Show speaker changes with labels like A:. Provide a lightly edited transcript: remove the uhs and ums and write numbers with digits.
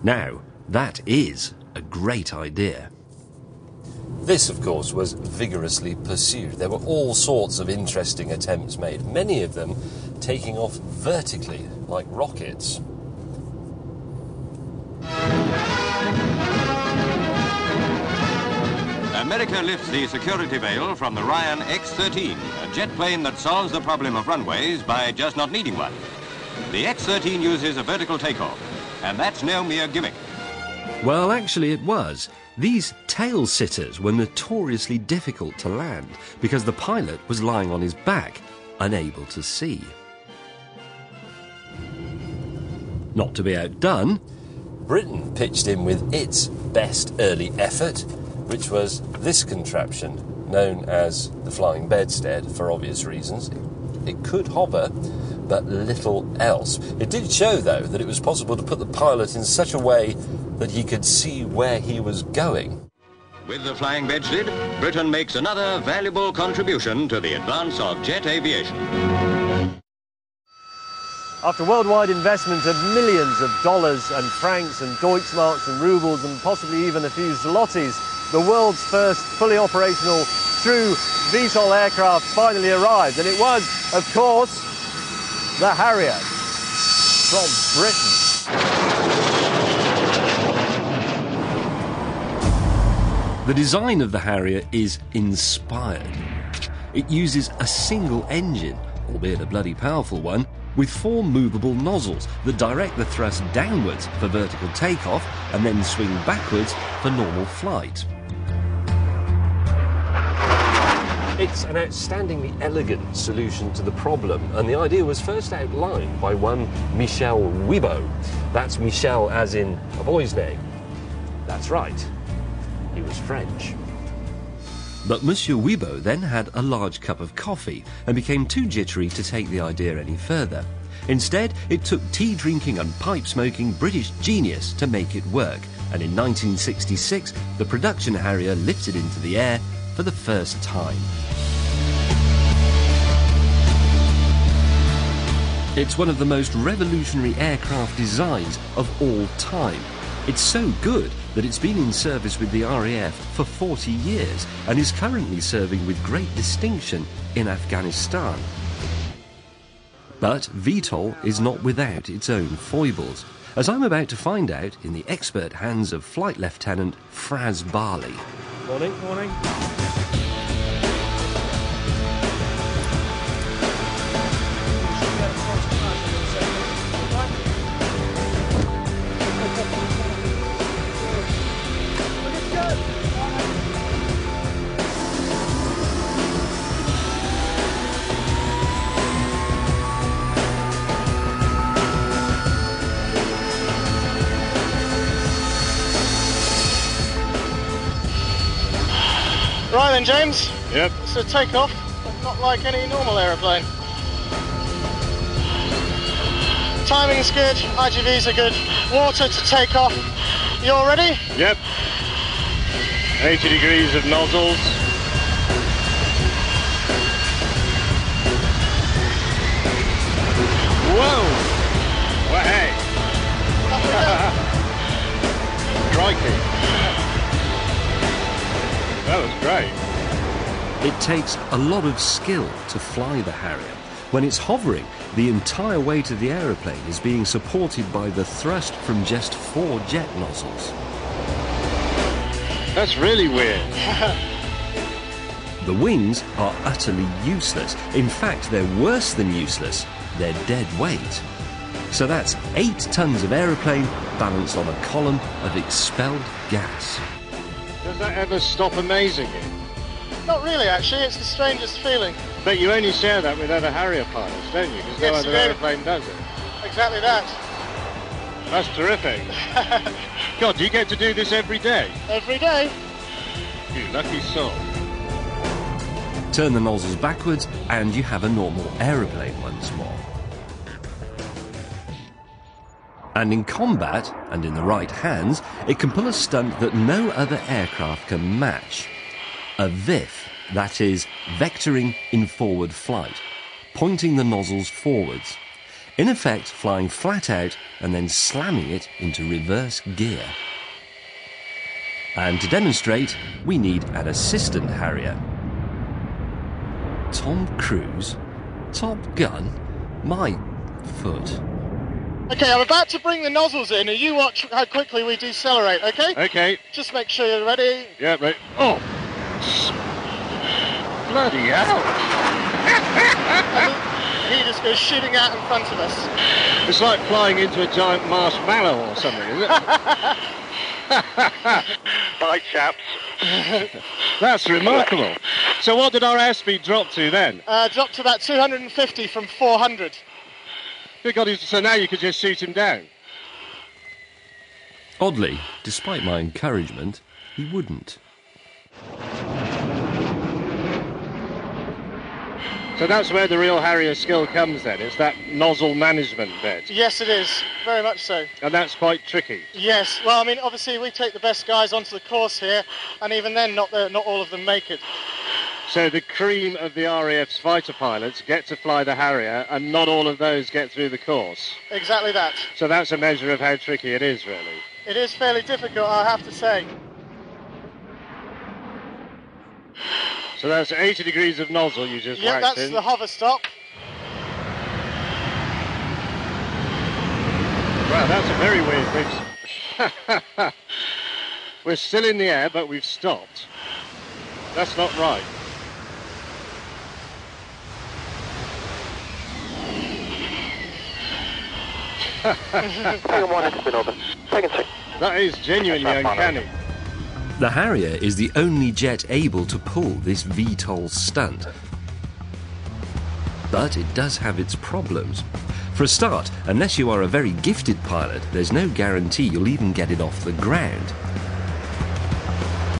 A: Now, that is a great idea.
B: This, of course, was vigorously pursued. There were all sorts of interesting attempts made, many of them taking off vertically like rockets.
C: America lifts the security veil from the Ryan X-13, a jet plane that solves the problem of runways by just not needing one. The X-13 uses a vertical takeoff, and that's no mere gimmick.
A: Well, actually it was. These tail-sitters were notoriously difficult to land because the pilot was lying on his back, unable to see. Not to be outdone,
B: Britain pitched in with its best early effort, which was this contraption, known as the flying bedstead, for obvious reasons. It could hover, but little else. It did show, though, that it was possible to put the pilot in such a way that he could see where he was going.
C: With the flying bedstead, Britain makes another valuable contribution to the advance of jet aviation.
D: After worldwide investment of millions of dollars and francs and Deutschmarks and rubles and possibly even a few zlotys, the world's first fully operational true VTOL aircraft finally arrived. And it was, of course, the Harrier from Britain.
A: the design of the Harrier is inspired. It uses a single engine, albeit a bloody powerful one, with 4 movable nozzles that direct the thrust downwards for vertical takeoff and then swing backwards for normal flight.
B: It's an outstandingly elegant solution to the problem, and the idea was first outlined by one Michel Wibo. That's Michel as in a boy's name. That's right, he was French.
A: But Monsieur Wibo then had a large cup of coffee and became too jittery to take the idea any further. Instead, it took tea-drinking and pipe-smoking British genius to make it work, and in 1966, the production Harrier lifted into the air for the first time. It's one of the most revolutionary aircraft designs of all time. It's so good that it's been in service with the RAF for 40 years and is currently serving with great distinction in Afghanistan. But VTOL is not without its own foibles, as I'm about to find out in the expert hands of Flight Lieutenant Fraz Barley.
D: Morning, morning.
E: Right then, James.
F: Yep.
E: It's a takeoff, but not like any normal aeroplane. Timing's good, IGVs are good, water to take off. You all ready?
F: Yep. 80 degrees of nozzles. Whoa! Well, hey! Crikey! That was great.
A: It takes a lot of skill to fly the Harrier. When it's hovering, the entire weight of the aeroplane is being supported by the thrust from just 4 jet nozzles.
F: That's really weird.
A: The wings are utterly useless. In fact, they're worse than useless. They're dead weight. So that's 8 tons of aeroplane balanced on a column of expelled gas.
F: Does that ever stop amazing you?
E: Not really, actually. It's the strangest feeling.
F: But you only share that with other Harrier pilots, don't you? Because no
E: Yes,
F: other
E: you do.
F: aeroplane does it.
E: Exactly that.
F: That's terrific. God, do you get to do this every day?
E: Every day.
F: You lucky soul.
A: Turn the nozzles backwards and you have a normal aeroplane once more. And in combat, and in the right hands, it can pull a stunt that no other aircraft can match. A VIF, that is, vectoring in forward flight, pointing the nozzles forwards. in effect flying flat out and then slamming it into reverse gear. And to demonstrate, we need an assistant Harrier. Tom Cruise? Top Gun? My foot.
E: Okay, I'm about to bring the nozzles in, and you watch how quickly we decelerate, okay?
F: Okay.
E: Just make sure you're ready.
F: Yeah, right. Oh! Bloody hell!
E: And he just goes shooting out in front of us.
F: It's like flying into a giant marshmallow or something, isn't it?
E: Bye, chaps.
F: That's remarkable. So what did our airspeed drop to then?
E: Dropped to about 250 from 400.
F: Good God, so now you could just shoot him down.
A: Oddly, despite my encouragement, he wouldn't.
F: So that's where the real Harrier skill comes then, it's that nozzle management bit.
E: Yes, it is. Very much so.
F: And that's quite tricky.
E: Yes. Well, I mean, obviously we take the best guys onto the course here, and even then not all of them make it.
F: So the cream of the RAF's fighter pilots get to fly the Harrier, and not all of those get through the course.
E: Exactly that.
F: So that's a measure of how tricky it is, really.
E: It is fairly difficult, I have to say.
F: So that's 80 degrees of nozzle you just
E: Yeah,
F: whacked
E: that's
F: in.
E: the hover stop.
F: Wow, that's a very weird thing. We're still in the air, but we've stopped. That's not right.
E: Second one has been over. Second six.
F: That is genuinely uncanny.
A: The Harrier is the only jet able to pull this VTOL stunt. But it does have its problems. For a start, unless you are a very gifted pilot, there's no guarantee you'll even get it off the ground.